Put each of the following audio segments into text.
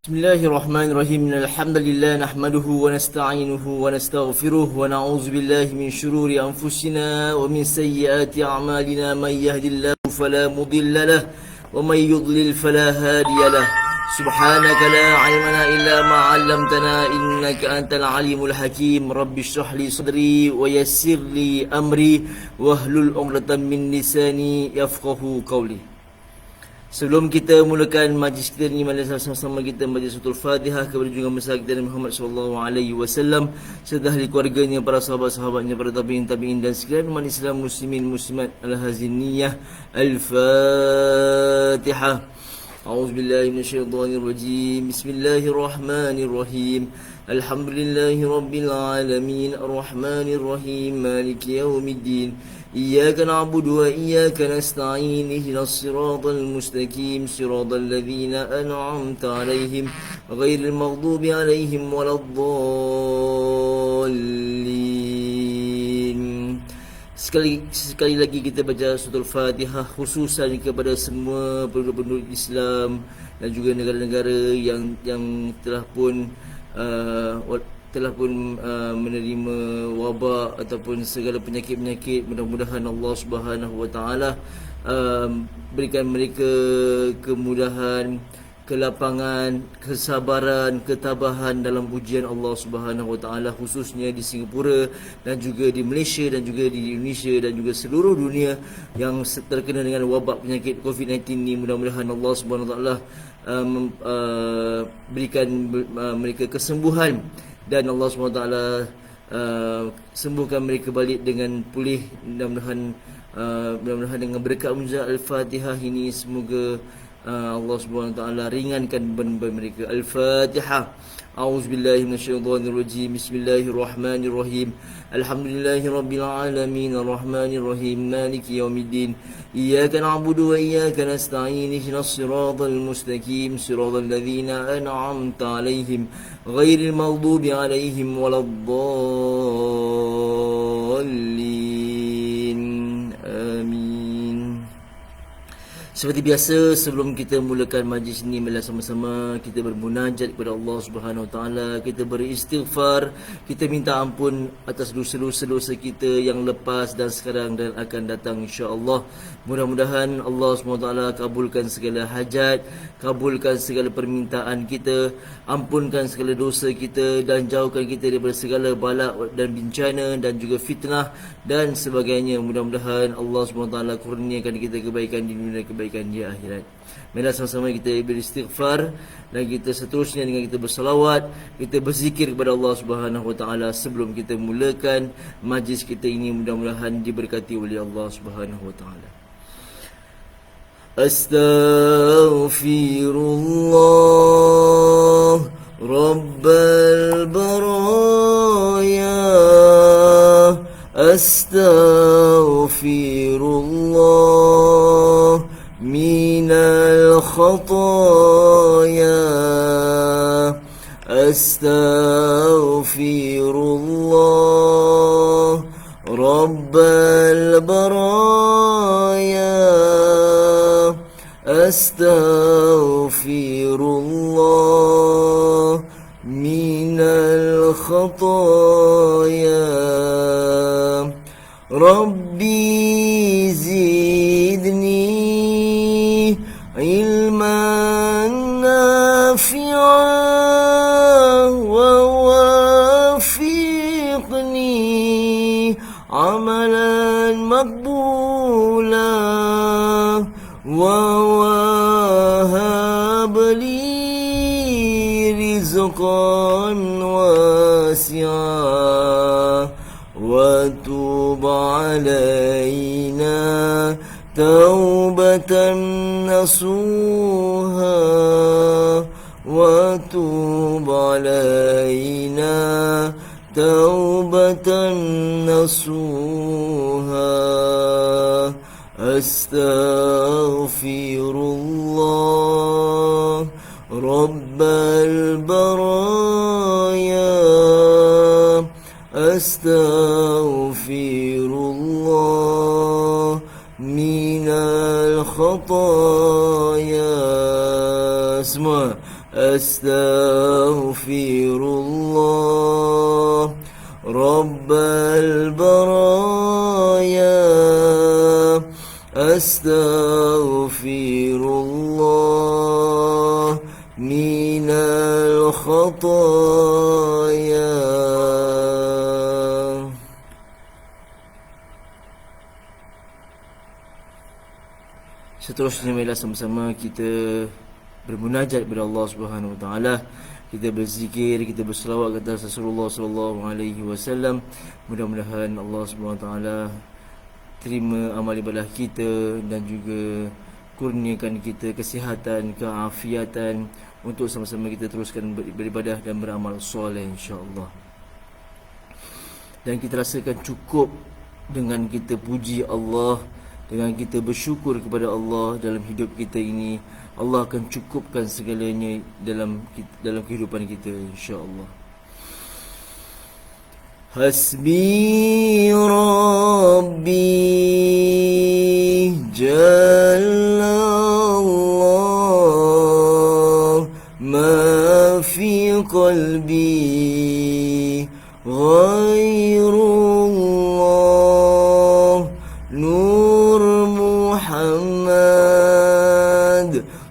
Bismillahirrahmanirrahim. Alhamdulillah nahmaduhu wa nasta'inuhu wa nastaghfiruh wa na'udzu billahi min shururi anfusina wa min sayyiati a'malina man yahdihillahu fala mudilla lahu wa man yudlil fala hadiya lahu. Subhanaka la 'ilma lana illa ma 'allamtana innaka antal alimul hakim. Rabbi shrah li sadri wa yassir li amri wahlul 'uqdatam min lisani yafqahu qawli. Sebelum kita mulakan majlis kita ni, mari sama-sama kita baca surah Al-Fatihah kepada junjungan besar kita Nabi Muhammad sallallahu alaihi wasallam serta ahli keluarganya, para sahabat-sahabatnya, para tabi'in dan sekalian umat Islam muslimin muslimat al-haziniyah. Al-Fatihah. A'udzubillahi minasyaitonirrajim. Bismillahirrahmanirrahim. Alhamdulillahi rabbil alamin, arrahmanirrahim, maliki yaumiddin. إياك نعبد وإياك نستعين اهدنا الصراط المستقيم صراط الذين أنعمت عليهم غير المغضوب عليهم ولا الضالين. Sekali lagi kita baca surah Al-Fatihah khususan kepada semua penduduk Islam dan juga negara-negara yang telah pun menerima wabak ataupun segala penyakit-penyakit. Mudah-mudahan Allah Subhanahu Wa Taala berikan mereka kemudahan, kelapangan, kesabaran, ketabahan dalam ujian Allah Subhanahu Wa Taala, khususnya di Singapura dan juga di Malaysia dan juga di Indonesia dan juga seluruh dunia yang terkena dengan wabak penyakit COVID-19 ni. Mudah-mudahan Allah Subhanahu Wa Taala berikan mereka kesembuhan dan Allah SWT sembuhkan mereka balik dengan pulih. Mudah-mudahan dengan berkat mujizat Al-Fatihah ini semoga Allah SWT ringankan beban mereka. Al-Fatihah. A'udzubillahi minasyaitonirrajim. Bismillahirrahmanirrahim. Alhamdulillahi rabbil alamin, arrahmanirrahim, maliki yaumiddin. Iyyaka na'budu wa iyyaka nasta'in ihdinas siratal mustaqim siratal ladzina an'amta 'alaihim ghairil maghdubi 'alaihim waladdallin. Amin. Seperti biasa, sebelum kita mulakan majlis ini, marilah sama-sama kita bermunajat kepada Allah Subhanahu Wa Taala. Kita beristighfar, kita minta ampun atas dosa-dosa kita yang lepas dan sekarang dan akan datang, insya-Allah. Mudah-mudahan Allah Subhanahu Wa Taala kabulkan segala hajat, kabulkan segala permintaan kita, ampunkan segala dosa kita dan jauhkan kita daripada segala bala dan bencana dan juga fitnah dan sebagainya. Mudah-mudahan Allah Subhanahu Wa Taala kurniakan kita kebaikan di dunia, kebaikan di akhirat. Marilah sama-sama kita beristighfar dan kita seterusnya dengan kita bersalawat, kita berzikir kepada Allah Subhanahu Wa Taala sebelum kita mulakan majlis kita ini. Mudah-mudahan diberkati oleh Allah Subhanahu Wa Taala. Astaghfirullah Rabbal baraya. Astaghfirullah minal khataya. Astaghfirullah Rabbal baraya. Astaghfirullah minal khataya. Rabbi zidni ilman nafi'an wa wafiqni amalan maqbula wa wahab li rizqan wasi'a wa tub alaina taubatan nasuha wa tub alaina taubatan nasuha. Astaghfirullah Rabbal baraya. Astaghfirullah minal khataya. Semua. Astaghfirullah Rabbal baraya. Astaghfirullah minal khataya. Seterusnya, marilah sama-sama kita bermunajat kepada Allah Subhanahu Wa Taala. Kita berzikir, kita berselawat kepada Rasulullah sallallahu alaihi wasallam. Mudah-mudahan Allah Subhanahu Wa Taala terima amal ibadah kita dan juga kurniakan kita kesihatan, keafiatan untuk sama-sama kita teruskan beribadah dan beramal soleh, insya-Allah. Dan kita rasakan cukup dengan kita puji Allah, dengan kita bersyukur kepada Allah dalam hidup kita ini. Allah akan cukupkan segalanya dalam kehidupan kita, insya-Allah. Hasbi Rabbi Jalla Allah ma fi qalbi ghairullah Nur Muhammad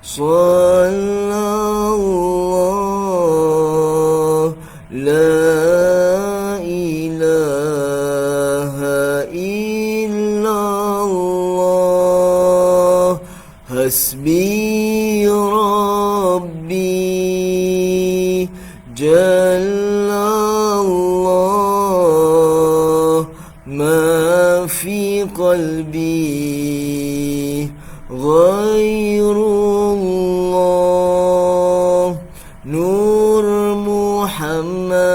sallallahu la Hasbi Rabbi Jalla Allah ma fi qalbi ghairullah Nur Muhammad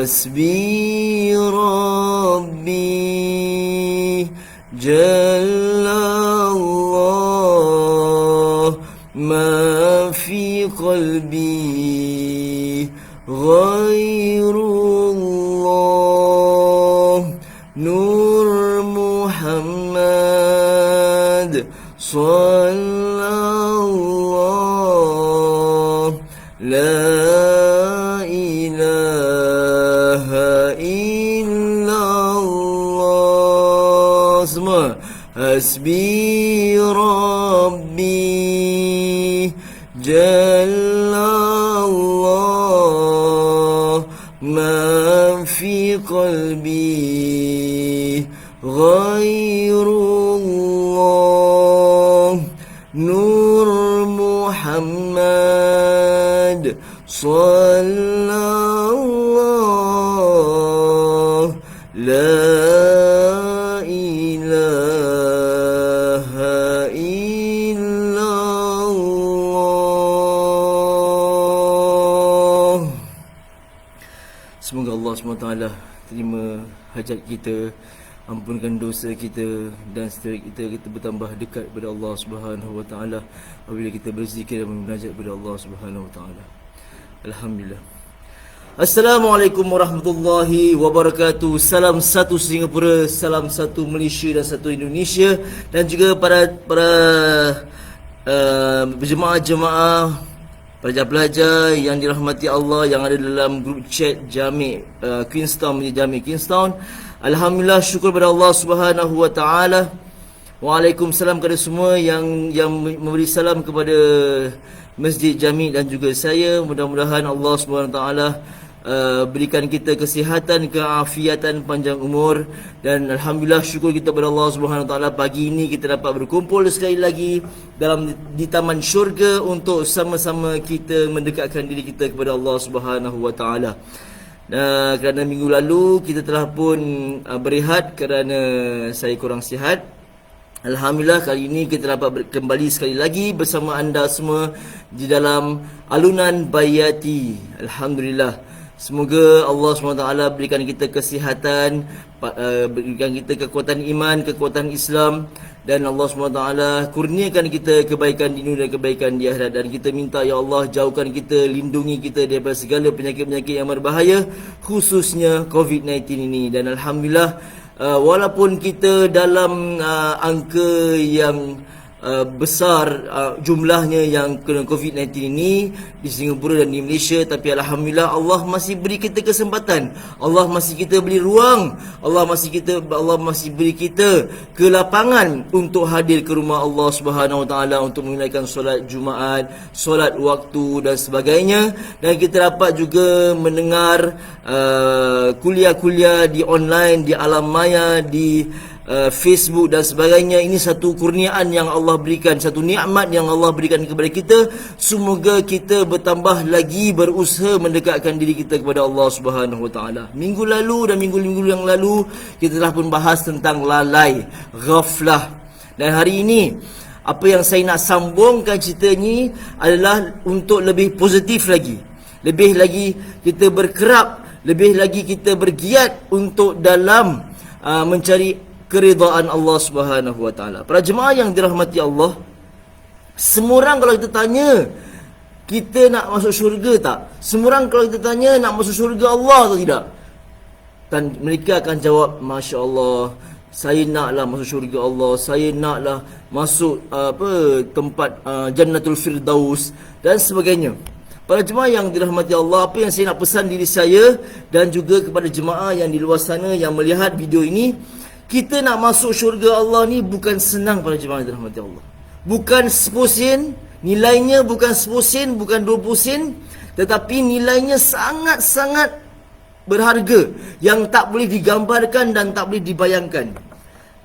Hasbi Rabbi Jalla Allah ma fi qalbi ghairullah Nur Muhammad sallallahu la Hasbi Rabbi Jalla Allah ma fi qalbi ghairullah, Nur Muhammad sallallahu la ilaha illallah. Semoga Allah SWT terima hajat kita, ampunkan dosa kita, dan setelah kita bertambah dekat kepada Allah Subhanahu Wa Taala apabila kita berzikir dan bermunajat kepada Allah Subhanahu Wa Taala. Alhamdulillah. Assalamualaikum warahmatullahi wabarakatuh. Salam satu Singapura, salam satu Malaysia dan satu Indonesia, dan juga para berjemaah-jemaah, pelajar-pelajar yang dirahmati Allah yang ada dalam grup chat Jami' Queenstown, Jami' Queenstown. Alhamdulillah, syukur kepada Allah Subhanahu Wa Taala. Waalaikumsalam kepada semua yang memberi salam kepada Masjid Jami' dan juga saya. Mudah-mudahan Allah Subhanahu Wa Taala berikan kita kesihatan, keafiatan, panjang umur, dan alhamdulillah syukur kita kepada Allah Subhanahu Wa Taala pagi ini kita dapat berkumpul sekali lagi di taman syurga untuk sama-sama kita mendekatkan diri kita kepada Allah Subhanahu Wa Taala. Kerana minggu lalu kita telah pun berehat kerana saya kurang sihat. Alhamdulillah kali ini kita dapat kembali sekali lagi bersama anda semua di dalam alunan Bayati. Alhamdulillah. Semoga Allah SWT berikan kita kesihatan, berikan kita kekuatan iman, kekuatan Islam, dan Allah SWT kurniakan kita kebaikan di dunia dan kebaikan di akhirat. Dan kita minta, ya Allah, jauhkan kita, lindungi kita daripada segala penyakit-penyakit yang berbahaya, khususnya COVID-19 ini. Dan alhamdulillah, walaupun kita dalam angka yang besar jumlahnya yang kena COVID-19 ini di Singapura dan di Malaysia, tapi alhamdulillah Allah masih beri kita kesempatan, Allah masih kita beri ruang, Allah masih beri kita kelapangan untuk hadir ke rumah Allah Subhanahu Wa Taala untuk menunaikan solat Jumaat, solat waktu dan sebagainya. Dan kita dapat juga mendengar kuliah-kuliah di online, di alam maya, di Facebook dan sebagainya. Ini satu kurniaan yang Allah berikan, satu nikmat yang Allah berikan kepada kita. Semoga kita bertambah lagi berusaha mendekatkan diri kita kepada Allah Subhanahu Wa Taala. Minggu lalu dan minggu-minggu yang lalu kita telah pun bahas tentang lalai, ghaflah. Dan hari ini apa yang saya nak sambungkan cerita ni adalah untuk lebih positif lagi, lebih lagi kita berkerap, lebih lagi kita bergiat untuk dalam mencari keridaan Allah Subhanahu Wa Taala. Para jemaah yang dirahmati Allah, semua orang kalau kita tanya kita nak masuk syurga tak? Semua orang kalau kita tanya nak masuk syurga Allah atau tidak? Dan mereka akan jawab, Masya Allah, saya naklah masuk syurga Allah, saya naklah masuk tempat Jannatul Firdaus dan sebagainya. Para jemaah yang dirahmati Allah, apa yang saya nak pesan diri saya dan juga kepada jemaah yang di luar sana yang melihat video ini, kita nak masuk syurga Allah ni bukan senang para jemaah yang dirahmati Allah. Bukan 10 sen, nilainya bukan 10 sen, bukan 20 sen, tetapi nilainya sangat-sangat berharga yang tak boleh digambarkan dan tak boleh dibayangkan.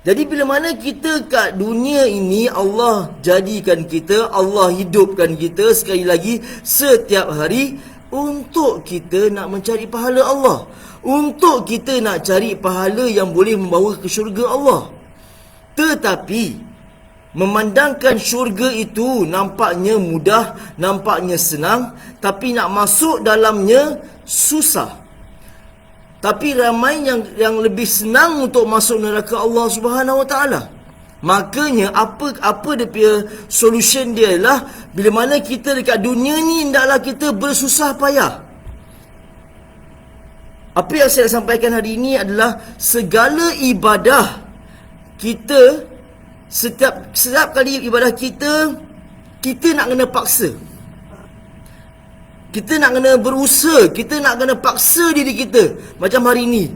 Jadi bila mana kita kat dunia ini, Allah jadikan kita, Allah hidupkan kita sekali lagi setiap hari untuk kita nak mencari pahala Allah, untuk kita nak cari pahala yang boleh membawa ke syurga Allah. Tetapi memandangkan syurga itu nampaknya mudah, nampaknya senang, tapi nak masuk dalamnya susah. Tapi ramai yang lebih senang untuk masuk neraka Allah Subhanahu Wa Taala. Makanya apa dia punya solution dia ialah bila mana kita dekat dunia ni hendaklah kita bersusah payah. Apa yang saya sampaikan hari ini adalah segala ibadah kita, setiap kali ibadah kita nak kena paksa. Kita nak kena berusaha, kita nak kena paksa diri kita. Macam hari ini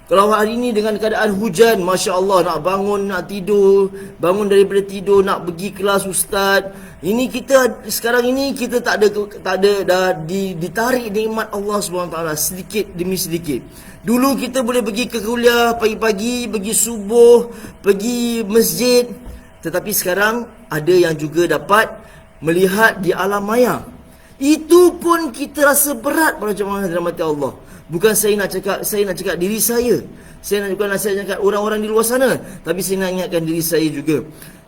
Kalau hari ini dengan keadaan hujan, Masya Allah, nak bangun, nak tidur, bangun daripada tidur, nak pergi kelas ustaz. Ini kita, sekarang ini kita tak ada dah ditarik nikmat Allah SWT sedikit demi sedikit. Dulu kita boleh pergi ke kuliah pagi-pagi, pergi subuh, pergi masjid. Tetapi sekarang ada yang juga dapat melihat di alam maya. Itu pun kita rasa berat para jemaah yang dirahmati Allah. Bukan saya nak cakap diri saya. Bukan saya cakap orang-orang di luar sana, tapi saya nak ingatkan diri saya juga.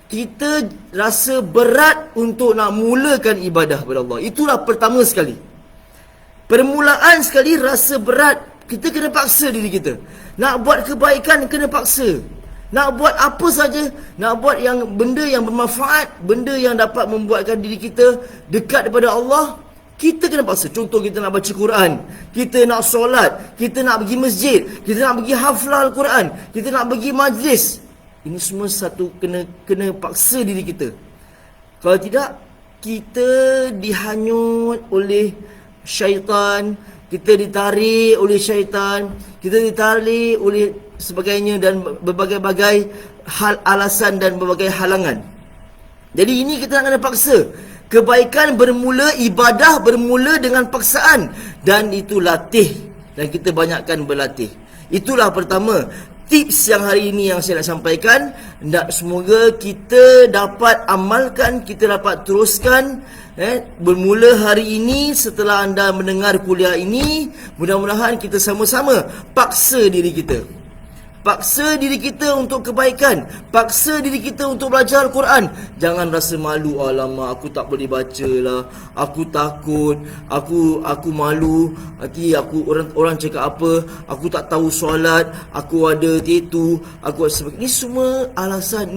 Kita rasa berat untuk nak mulakan ibadah kepada Allah. Itulah pertama sekali. Permulaan sekali rasa berat, kita kena paksa diri kita. Nak buat kebaikan kena paksa. Nak buat apa saja, nak buat yang benda yang bermanfaat, benda yang dapat membuatkan diri kita dekat kepada Allah, kita kena paksa. Contoh, kita nak baca Quran, kita nak solat, kita nak pergi masjid, kita nak pergi haflah Al-Quran, kita nak pergi majlis. Ini semua satu kena paksa diri kita. Kalau tidak, kita dihanyut oleh syaitan, kita ditarik oleh syaitan, kita ditarik oleh sebagainya dan berbagai-bagai hal alasan dan berbagai halangan. Jadi ini kita nak kena paksa. Kebaikan bermula, ibadah bermula dengan paksaan. Dan itu latih. Dan kita banyakkan berlatih. Itulah pertama tips yang hari ini yang saya nak sampaikan. Semoga kita dapat amalkan, kita dapat teruskan. Bermula hari ini, setelah anda mendengar kuliah ini, mudah-mudahan kita sama-sama paksa diri kita. Paksa diri kita untuk kebaikan. Paksa diri kita untuk belajar Al-Quran. Jangan rasa malu. Alamak, aku tak boleh baca lah, aku takut, aku malu, nanti orang cakap apa, aku tak tahu solat, aku ada tattoo, aku ada sebagainya. Ini semua alasan,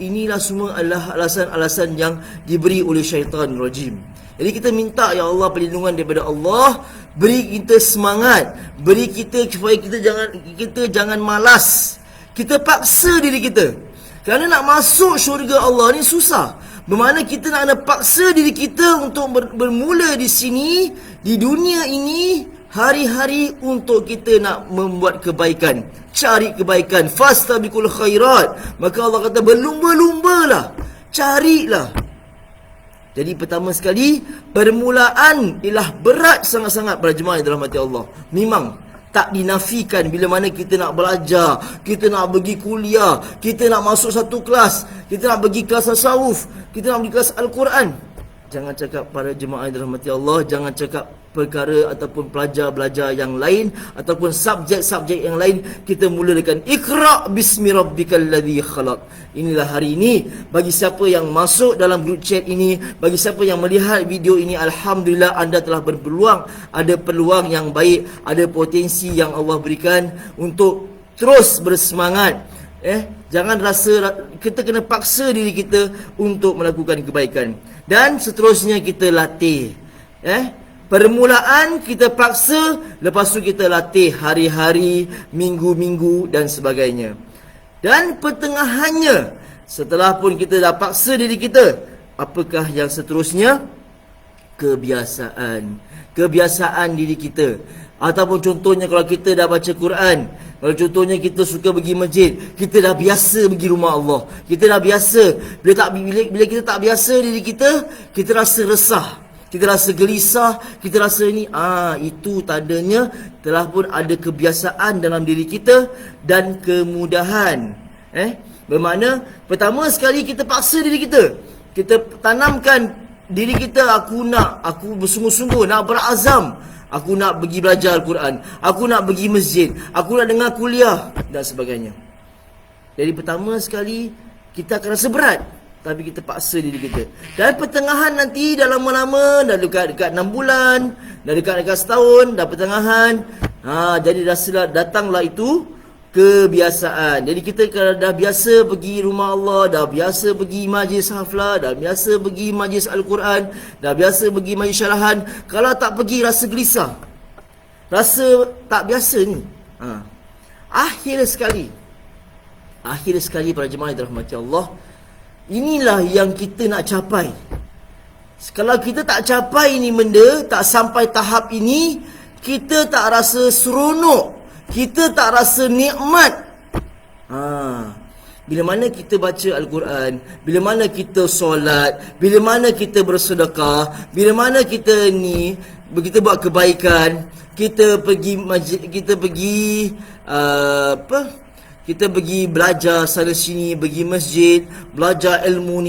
inilah semua adalah alasan-alasan yang diberi oleh syaitan rajim. Jadi kita minta, ya Allah, perlindungan daripada Allah. Beri kita semangat, beri kita supaya kita jangan malas. Kita paksa diri kita. Kerana nak masuk syurga Allah ni susah. Bermakna kita nak paksa diri kita untuk bermula di sini, di dunia ini, hari-hari untuk kita nak membuat kebaikan, cari kebaikan. Fastabiqul khairat. Maka Allah kata, berlumba-lumbalah, carilah. Jadi pertama sekali, permulaan ialah berat sangat-sangat para jemaah yang dirahmati Allah. Memang tak dinafikan bila mana kita nak belajar, kita nak pergi kuliah, kita nak masuk satu kelas, kita nak pergi kelas tasawuf, kita nak pergi kelas Al-Quran. Jangan cakap para jemaah yang dirahmati Allah, jangan cakap perkara ataupun belajar yang lain ataupun subjek-subjek yang lain. Kita mula dengan Iqra' bismi rabbikal ladzi khalaq. Inilah hari ini, bagi siapa yang masuk dalam group chat ini, bagi siapa yang melihat video ini, alhamdulillah anda telah berpeluang, ada peluang yang baik, ada potensi yang Allah berikan untuk terus bersemangat. Jangan rasa, kita kena paksa diri kita untuk melakukan kebaikan. Dan seterusnya kita latih. Permulaan kita paksa, lepas tu kita latih hari-hari, minggu-minggu dan sebagainya. Dan pertengahannya, setelah pun kita dah paksa diri kita, apakah yang seterusnya? Kebiasaan. Kebiasaan diri kita. Ataupun contohnya kalau kita dah baca Quran, kalau contohnya kita suka pergi masjid, kita dah biasa pergi rumah Allah, kita dah biasa. Bila kita tak biasa diri kita, kita rasa resah, kita rasa gelisah, kita rasa ni, itu tandanya telah pun ada kebiasaan dalam diri kita dan kemudahan. Bermakna pertama sekali kita paksa diri kita. Kita tanamkan diri kita, aku bersungguh-sungguh nak berazam, aku nak pergi belajar Al-Quran, aku nak pergi masjid, aku nak dengar kuliah dan sebagainya. Jadi pertama sekali kita akan rasa berat, tapi kita paksa diri kita. Dan pertengahan nanti dah lama-lama, dah dekat 6 bulan, dah dekat setahun, dah pertengahan, jadi datanglah itu kebiasaan. Jadi kita kalau dah biasa pergi rumah Allah, dah biasa pergi majlis haflah, dah biasa pergi majlis Al-Quran, dah biasa pergi majlis syarahan, kalau tak pergi rasa gelisah, rasa tak biasa ni. Akhir sekali para jemaah yang dirahmati Allah, inilah yang kita nak capai. Kalau kita tak capai ni benda, tak sampai tahap ini, kita tak rasa seronok, kita tak rasa nikmat. Bila mana kita baca Al-Quran, bila mana kita solat, bila mana kita bersedekah, bila mana kita buat kebaikan, kita pergi masjid, kita pergi belajar sana sini, pergi masjid, belajar ilmu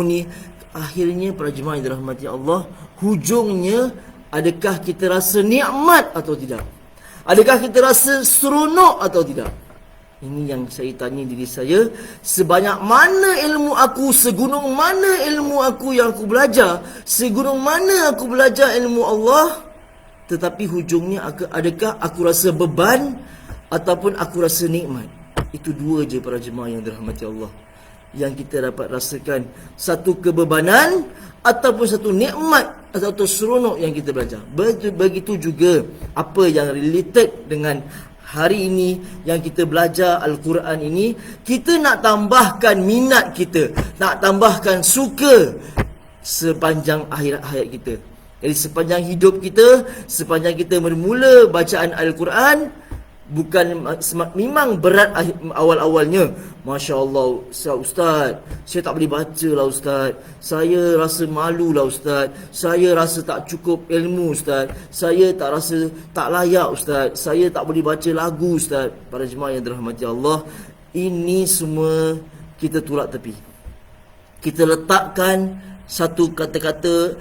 ni, akhirnya para jemaah yang dirahmati Allah, hujungnya adakah kita rasa nikmat atau tidak? Adakah kita rasa seronok atau tidak? Ini yang saya tanya diri saya, sebanyak mana ilmu aku, segunung mana ilmu aku yang aku belajar, segunung mana aku belajar ilmu Allah, tetapi hujungnya adakah aku rasa beban ataupun aku rasa nikmat? Itu dua je para jemaah yang dirahmati Allah yang kita dapat rasakan, satu kebebanan ataupun satu nikmat atau seronok yang kita belajar. Begitu juga apa yang related dengan hari ini yang kita belajar Al-Quran ini, kita nak tambahkan minat kita, nak tambahkan suka sepanjang akhir hayat kita. Jadi sepanjang hidup kita, sepanjang kita bermula bacaan Al-Quran, memang berat awal-awalnya. Masya Allah, Ustaz, saya tak boleh baca lah Ustaz, saya rasa malu lah Ustaz, saya rasa tak cukup ilmu Ustaz, saya tak rasa tak layak Ustaz, saya tak boleh baca lagu Ustaz. Para jemaah yang dirahmati Allah, ini semua kita tolak tepi. Kita letakkan satu kata-kata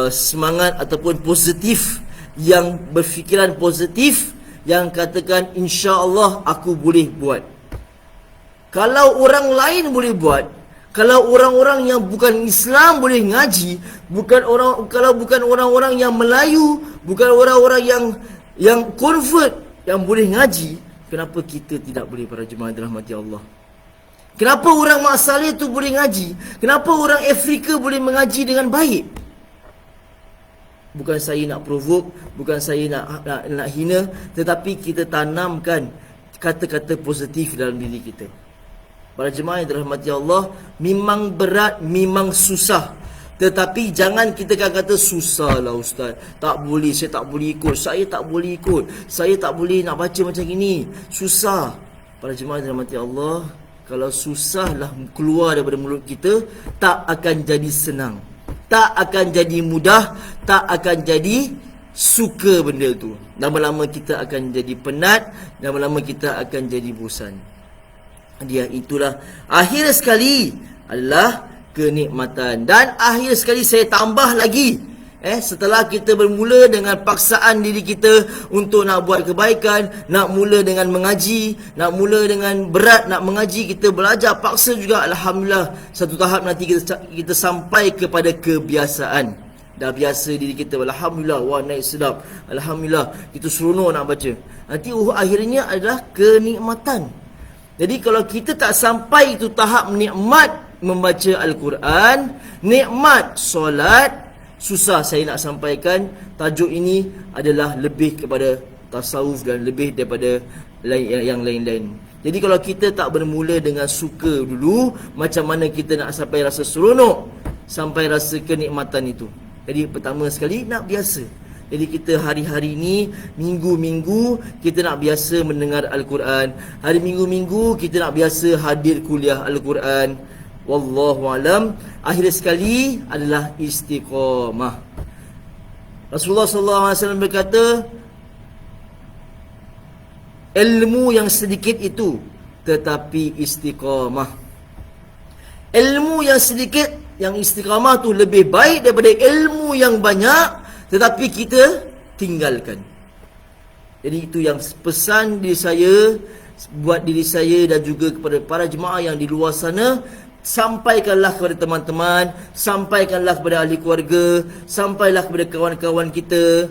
semangat ataupun positif, yang berfikiran positif, yang katakan insya-Allah aku boleh buat. Kalau orang lain boleh buat, kalau orang-orang yang bukan Islam boleh ngaji, kalau bukan orang-orang yang Melayu, bukan orang-orang yang convert yang boleh ngaji, kenapa kita tidak boleh para jemaah dirahmati Allah? Kenapa orang Mak Saleh tu boleh ngaji? Kenapa orang Afrika boleh mengaji dengan baik? Bukan saya nak provoke, bukan saya nak hina, tetapi kita tanamkan kata-kata positif dalam diri kita. Para jemaah yang dirahmati Allah, memang berat, memang susah, tetapi jangan kita kata susah lah Ustaz, tak boleh, saya tak boleh ikut, saya tak boleh ikut, saya tak boleh nak baca macam ini, susah. Para jemaah yang dirahmati Allah, kalau susahlah keluar daripada mulut kita, tak akan jadi senang, tak akan jadi mudah, tak akan jadi suka benda tu. Lama-lama kita akan jadi penat, lama-lama kita akan jadi bosan. Dia itulah akhir sekali adalah kenikmatan. Dan akhir sekali saya tambah lagi, setelah kita bermula dengan paksaan diri kita untuk nak buat kebaikan, nak mula dengan mengaji, nak mula dengan berat nak mengaji, kita belajar paksa juga, alhamdulillah satu tahap nanti kita sampai kepada kebiasaan. Dah biasa diri kita, alhamdulillah, wah naik sedap, alhamdulillah, kita seronok nak baca. Nanti akhirnya adalah kenikmatan. Jadi kalau kita tak sampai itu tahap nikmat membaca Al-Quran, nikmat solat, susah saya nak sampaikan. Tajuk ini adalah lebih kepada tasawuf dan lebih daripada yang lain-lain. Jadi kalau kita tak bermula dengan suka dulu, macam mana kita nak sampai rasa seronok, sampai rasa kenikmatan itu? Jadi pertama sekali nak biasa. Jadi kita hari-hari ni, minggu-minggu kita nak biasa mendengar Al-Quran. Hari minggu-minggu kita nak biasa hadir kuliah Al-Quran. Wallahu alam. Akhir sekali adalah istiqamah. Rasulullah SAW berkata, ilmu yang sedikit itu, tetapi istiqamah. Ilmu yang sedikit, yang istiqamah tu lebih baik daripada ilmu yang banyak, tetapi kita tinggalkan. Jadi itu yang pesan diri saya, buat diri saya dan juga kepada para jemaah yang di luar sana. Sampaikanlah kepada teman-teman, sampaikanlah kepada ahli keluarga, sampailah kepada kawan-kawan kita,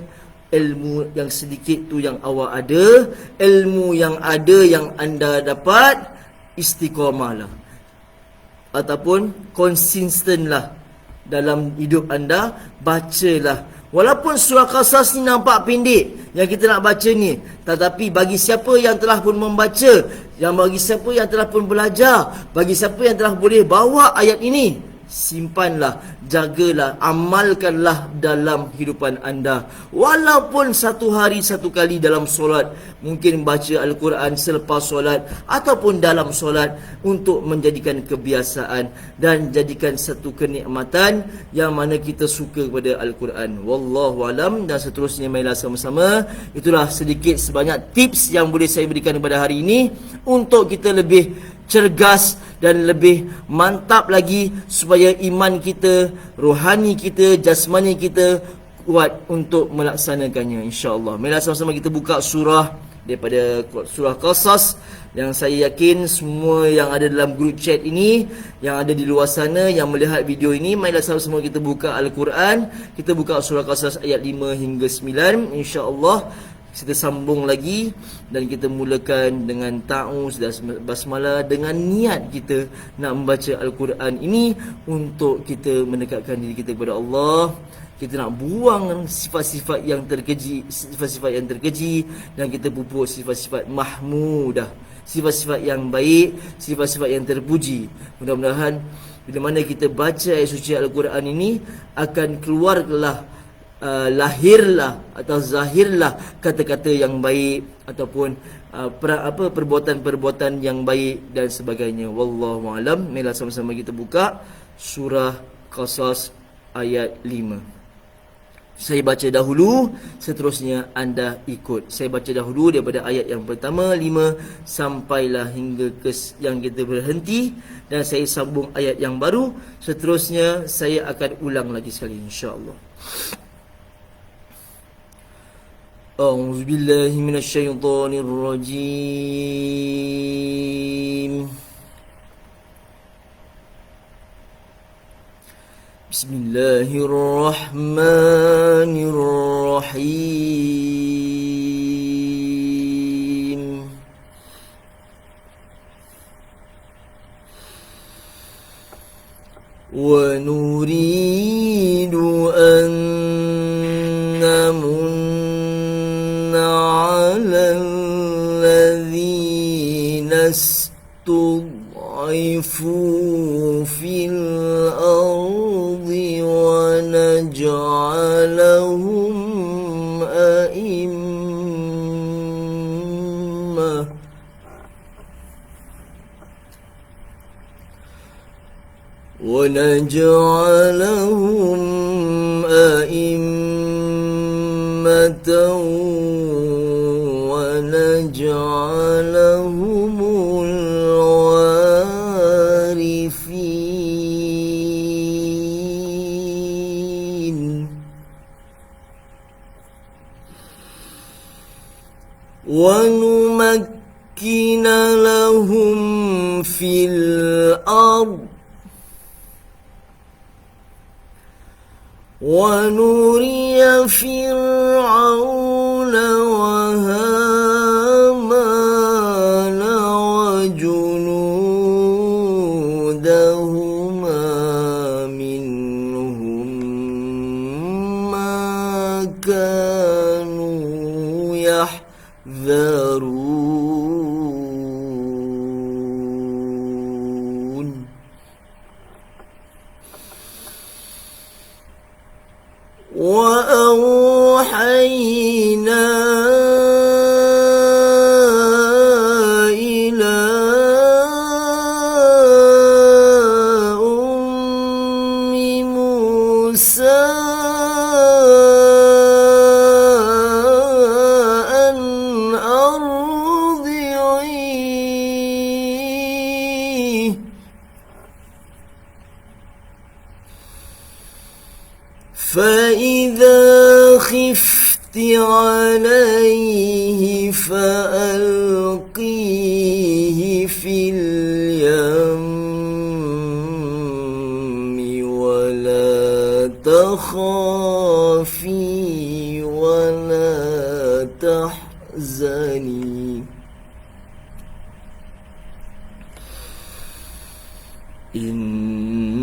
ilmu yang sedikit tu yang awak ada, ilmu yang ada yang anda dapat, istiqamahlah ataupun konsistenlah dalam hidup anda. Bacalah. Walaupun surah Qasas ni nampak pendek yang kita nak baca ni, tetapi bagi siapa yang telah pun membaca, yang bagi siapa yang telah pun belajar, bagi siapa yang telah boleh bawa ayat ini, simpanlah, jagalah, amalkanlah dalam kehidupan anda. Walaupun satu hari satu kali dalam solat, mungkin baca Al-Quran selepas solat ataupun dalam solat, untuk menjadikan kebiasaan dan jadikan satu kenikmatan yang mana kita suka kepada Al-Quran. Wallahu alam. Dan seterusnya, marilah sama-sama. Itulah sedikit sebanyak tips yang boleh saya berikan pada hari ini untuk kita lebih cergas dan lebih mantap lagi supaya iman kita, rohani kita, jasmani kita kuat untuk melaksanakannya, insya-Allah. Marilah sama-sama kita buka surah daripada surah Qasas, yang saya yakin semua yang ada dalam grup chat ini, yang ada di luar sana, yang melihat video ini, marilah sama-sama kita buka Al-Quran. Kita buka surah Qasas ayat 5 hingga 9, insya-Allah. Kita sambung lagi dan kita mulakan dengan ta'awuz dan basmalah, dengan niat kita nak membaca Al-Quran ini untuk kita mendekatkan diri kita kepada Allah. Kita nak buang sifat-sifat yang terkeji, dan kita pupuk sifat-sifat mahmudah, sifat-sifat yang baik, sifat-sifat yang terpuji. Mudah-mudahan bila mana kita baca ayat suci Al-Quran ini, akan keluarlah lahirlah atau zahirlah kata-kata yang baik ataupun perbuatan-perbuatan yang baik dan sebagainya. Wallahu alam. Marilah sama-sama kita buka surah Qasas ayat 5. Saya baca dahulu, seterusnya anda ikut. Saya baca dahulu daripada ayat yang pertama 5 sampailah hingga ke yang kita berhenti, dan saya sambung ayat yang baru. Seterusnya saya akan ulang lagi sekali, insya-Allah. A'udzu billahi minasyaitonir rajim. Bismillahirrahmanirrahim. Wa nuridu an namunna 'alal ladzina istud'ifu fil ardi wa naj'alahum a'immah ونجعلهم أئمة ونجعلهم الوارثين ونمكن لهم في الأرض ونري فرعون وهامان وجنودهما منهم ما كانوا يحذرون وأوحينا إلى أم موسى أن أرضعيه فإذا خفت عليه فألقيه في اليم ولا تخافي ولا تحزني إنا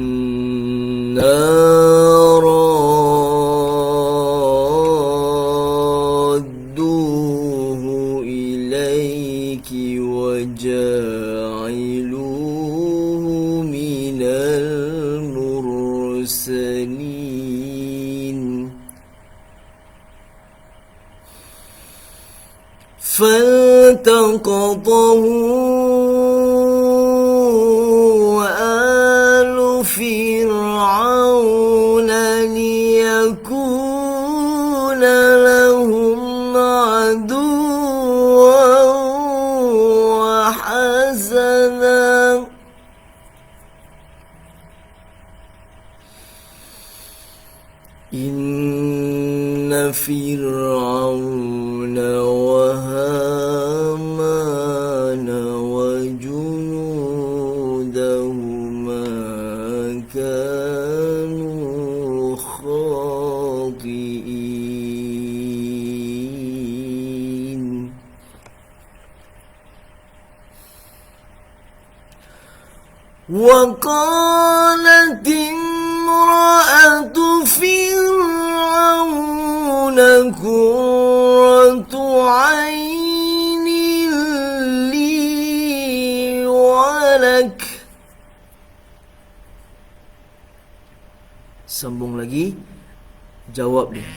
وجاعلوه من المرسلين فالتقطه آل فرعون ليكون لهم عدوا وحزنا إن فرعون وهامان وجنودهما كانوا خاطئين وقالت امرأة فرعون قرة عين لي ولك. Sambung lagi, jawab dia.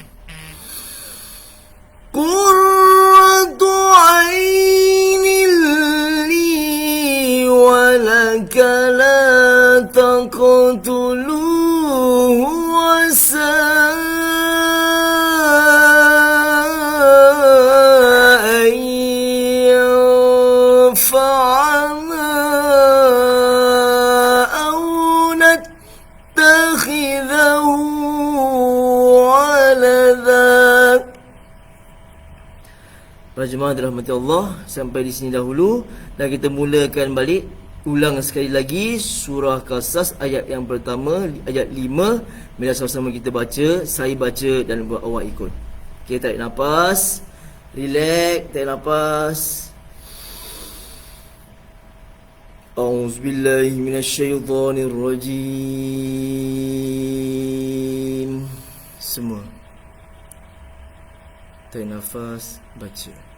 Qurratu ainin li walaka la taqtuluhu wasa an yanfa'ana aw nattakhidahu walada. Para jemaah dirahmati Allah, sampai di sini dahulu dan kita mulakan balik. Ulang sekali lagi surah Qasas ayat yang pertama, ayat 5. Bila sama-sama kita baca, saya baca dan awak ikut. Okay, tarik nafas, relax, tarik nafas. A'udzubillahi minasyaitonirrajim. Semua tarik nafas, baca.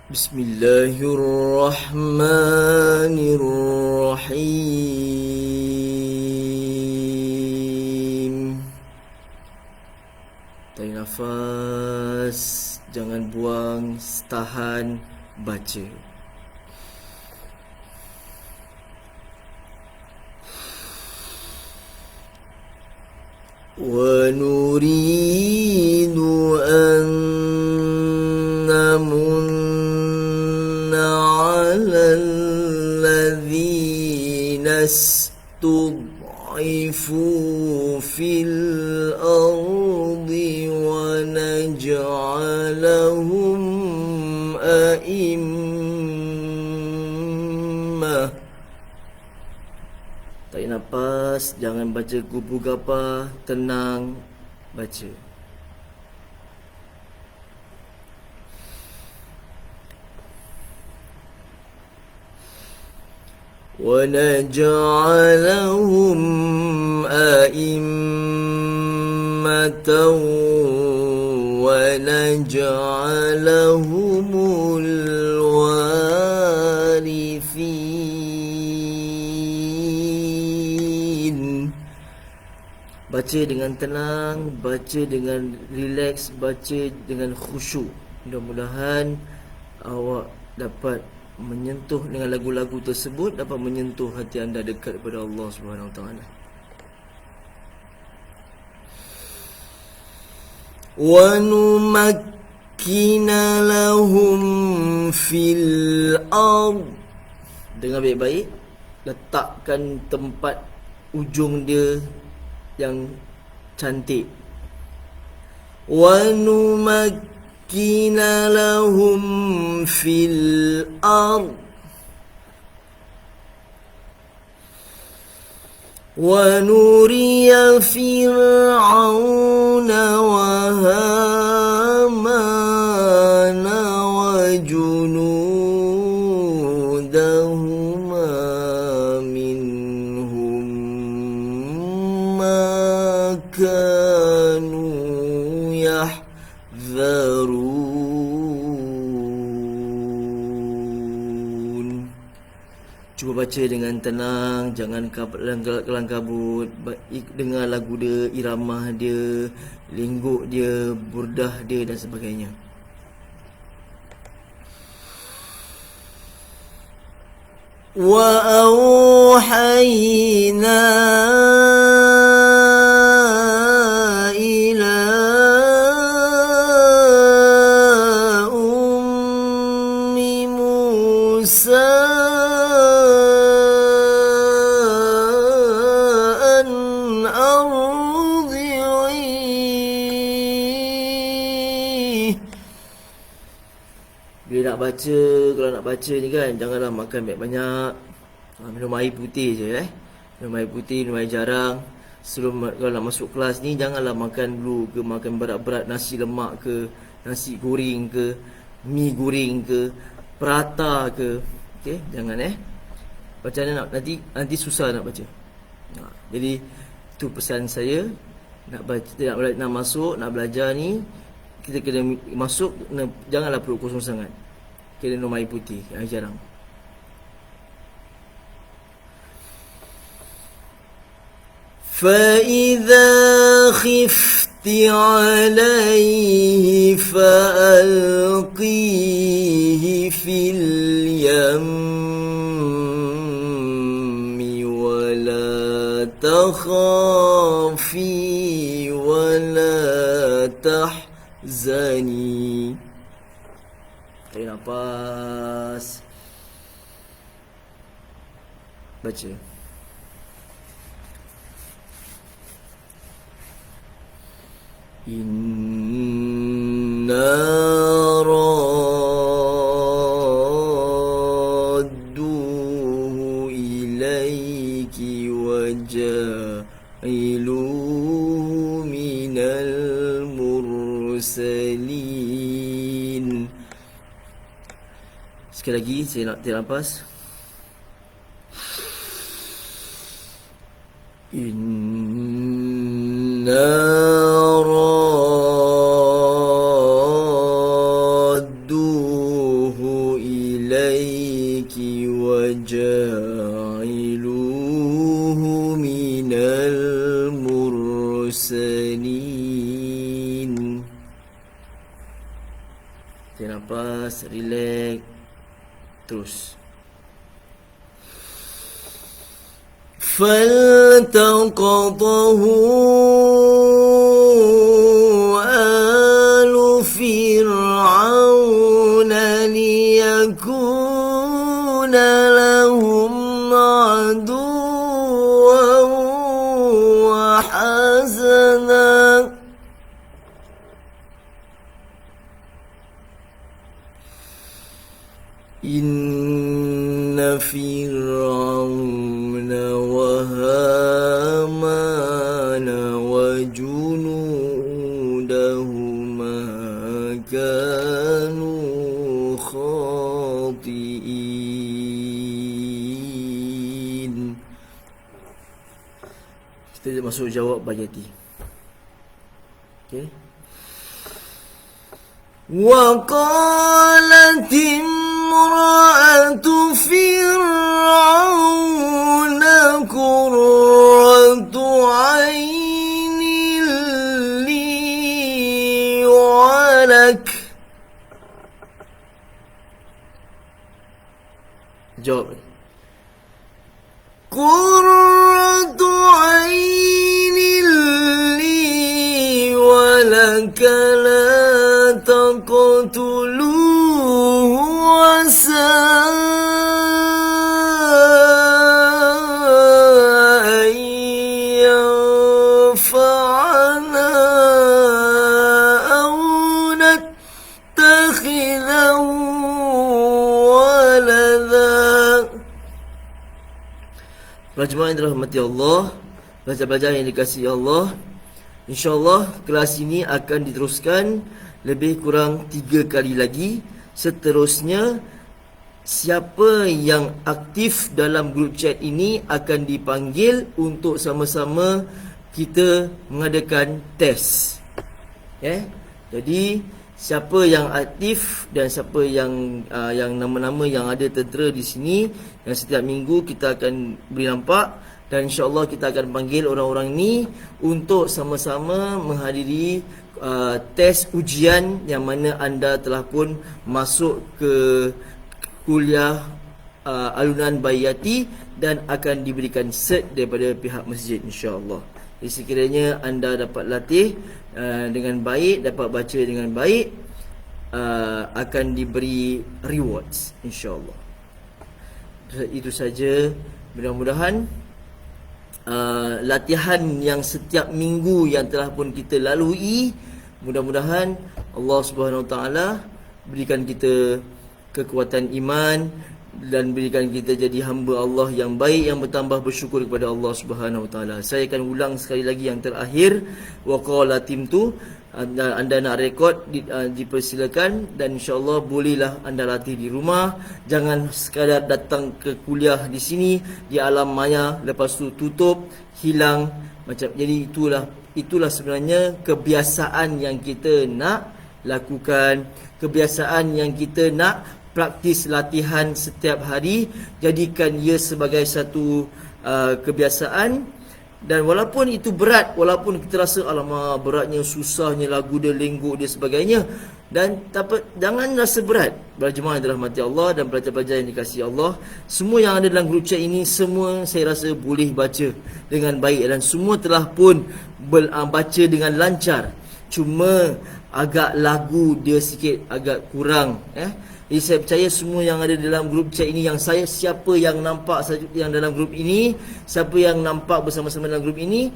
Bismillahirrahmanirrahim. Tarik nafas, jangan buang, tahan, baca. Wa nuridu an namunna 'alal ladzina istud'ifu fil ardi wa naj'alahum a'immah. Tarik nafas, jangan baca kupu gapa, tenang, baca. Wa naj'alahum a'immatan wa naj'alahumul warithin. Baca dengan tenang, baca dengan relax, baca dengan khusyuk. Mudah-mudahan awak dapat menyentuh dengan lagu-lagu tersebut, dapat menyentuh hati anda dekat kepada Allah Subhanahu Wa Taala. Wa numakkina lahum fil ard. Dengar baik-baik, letakkan tempat ujung dia yang cantik. Wa numakkina lahum fil ard wa nuriya fir'auna wa hamana wa junudahuma minhum ma kanu yahzarun. Cuba cuba baca dengan tenang, jangan kelang kabut. Dengar lagu dia, irama dia, lingguk dia, burdah dia dan sebagainya. Wa auhayna ila ummi Musa an ardi'i. Bila nak baca, kalau nak baca ni kan, janganlah makan banyak-banyak. Minum air putih je Minum air putih, minum air jarang. Kalau nak masuk kelas ni, janganlah makan dulu ke, makan berat-berat, nasi lemak ke, nasi goreng ke, mi goreng ke, prata ke. Okey, jangan Macam mana nanti susah nak baca. Jadi tu pesan saya, nak baca, nak masuk, nak belajar ni, kita kena masuk, janganlah perut kosong sangat. Kena minum air putih, air jarang. فَإِذَا خِفْتِ عَلَيْهِ فَأَلْقِيهِ فِي الْيَمِّ وَلَا تَخَافِي وَلَا تَحْزَنِي. Tarik nafas, baca. Inna radduhu ilayki wa ja'iluhu minal mursalin. Sekali lagi saya nak tarik nafas. Inna radduhu ilayki wa ja'iluhu minal mursalin. Tarik nafas, relax. Terus. فَالْتَقَطَهُ آلُ فِرْعَوْنَ لِيَكُونَ لَهُمْ عَدُوًّا وَحَزَنًا. Inna Fir'auna wa Hamana wa junudahuma kanu khati'in. Kita masuk jawab Bayati. Okey. Wa qalat imra'atu fir'auna qurratu 'ainin li wa lak. Jawab. Qurratu 'ainin li wa lak la taqtuluhu asa an yanfa'ana aw nattakhidahu walada. Rajmah yang dirahmati Allah, belajar-belajar yang dikasihi Allah, InsyaAllah kelas ini akan diteruskan lebih kurang 3 kali lagi. Seterusnya, siapa yang aktif dalam grup chat ini akan dipanggil untuk sama-sama kita mengadakan test. Jadi siapa yang aktif dan siapa yang nama-nama yang ada tertera di sini, dan setiap minggu kita akan beri nampak, dan insya-Allah kita akan panggil orang-orang ni untuk sama-sama menghadiri test ujian yang mana anda telah pun masuk ke kuliah alunan Baiyati dan akan diberikan cert daripada pihak masjid, insya-Allah. Jadi sekiranya anda dapat latih dengan baik, dapat baca dengan baik, akan diberi rewards, insya-Allah. Itu saja. Mudah-mudahan latihan yang setiap minggu yang telah pun kita lalui, mudah-mudahan Allah Subhanahu Wa Taala berikan kita kekuatan iman dan berikan kita jadi hamba Allah yang baik, yang bertambah bersyukur kepada Allah Subhanahu Wa Taala. Saya akan ulang sekali lagi yang terakhir. Waqala tim tu, anda nak rekod dipersilakan, dan insya-Allah bolehlah anda latih di rumah. Jangan sekadar datang ke kuliah di sini di alam maya lepas tu tutup, hilang macam. Jadi itulah sebenarnya kebiasaan yang kita nak lakukan, kebiasaan yang kita nak praktis latihan setiap hari. Jadikan ia sebagai satu kebiasaan. Dan walaupun itu berat, walaupun kita rasa alamak beratnya, susahnya, lagu dia, lenggok dia, sebagainya, dan jangan rasa berat. Berjemaah yang dirahmati Allah dan pelajar-pelajar yang dikasihi Allah, semua yang ada dalam grup chat ini, semua saya rasa boleh baca dengan baik dan semua telah pun baca dengan lancar. Cuma agak lagu dia sikit agak kurang, Jadi saya percaya semua yang ada dalam grup chat ini, siapa yang nampak yang dalam grup ini, siapa yang nampak bersama-sama dalam grup ini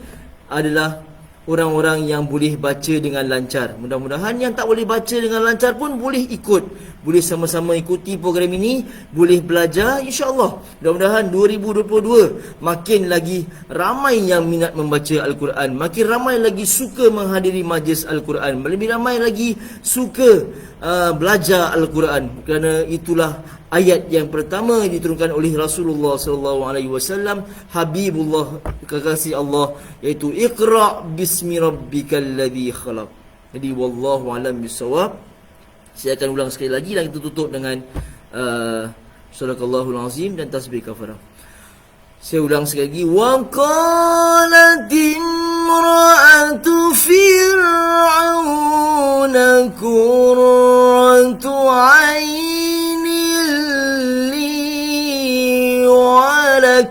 adalah orang-orang yang boleh baca dengan lancar. Mudah-mudahan yang tak boleh baca dengan lancar pun boleh ikut, boleh sama-sama ikuti program ini, boleh belajar, insya-Allah. Mudah-mudahan 2022 makin lagi ramai yang minat membaca Al-Quran, makin ramai lagi suka menghadiri majlis Al-Quran, lebih ramai lagi suka belajar Al-Quran, kerana itulah ayat yang pertama diturunkan oleh Rasulullah SAW, Habibullah, kekasih Allah, iaitu Iqra' bismi rabbikal ladzi khalaq. Jadi wallahu alam bisawab. Saya akan ulang sekali lagi dan kita tutup dengan Sadaqallahul Azim dan tasbih kafarah. Saya ulang sekali lagi. Wa qalat imra'atu fir'auna qurratu 'ainin li wa lak,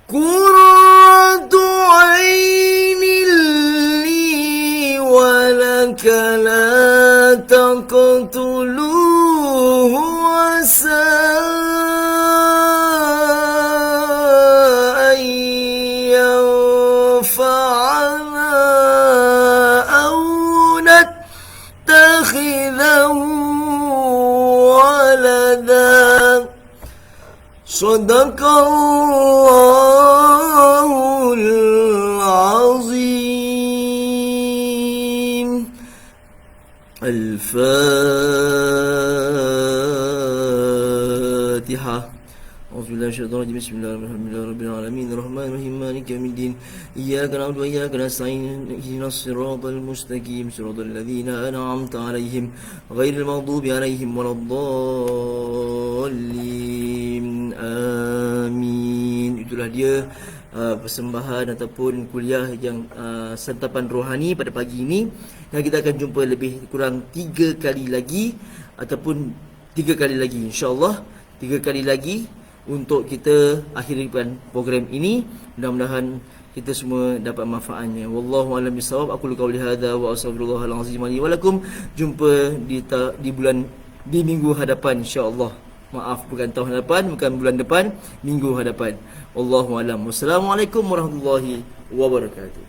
qurratu 'ainin li wa lak la taqtuluhu asa an yanfa'ana aw nattakhidhahu walada. Sadaqallahul Azim. Al-Fatiha. Auzubillahi minasyaitonir rajim. Bismillahirrahmanirrahim. Rahmanirrahim. Maliki yaumiddin. Iyyaka na'budu wa iyyaka nasta'in. Ihdinas siratal mustaqim. Siratal ladzina an'amta 'alaihim ghairil maghdubi 'alaihim waladdallin. Amin. Itulah dia persembahan ataupun kuliah yang santapan rohani pada pagi ini, dan kita akan jumpa lebih kurang 3 kali lagi ataupun 3 kali lagi, insya-Allah 3 kali lagi untuk kita akhirkan program ini. Mudah-mudahan kita semua dapat manfaatnya. Wallahu a'lam bissawab. Aku qauli hadza wa astaghfirullahal azim li wa lakum. Jumpa di minggu hadapan, insya-Allah. Maaf, bukan tahun hadapan, bukan bulan depan, minggu hadapan. Wallahu a'lam. Wassalamualaikum warahmatullahi wabarakatuh.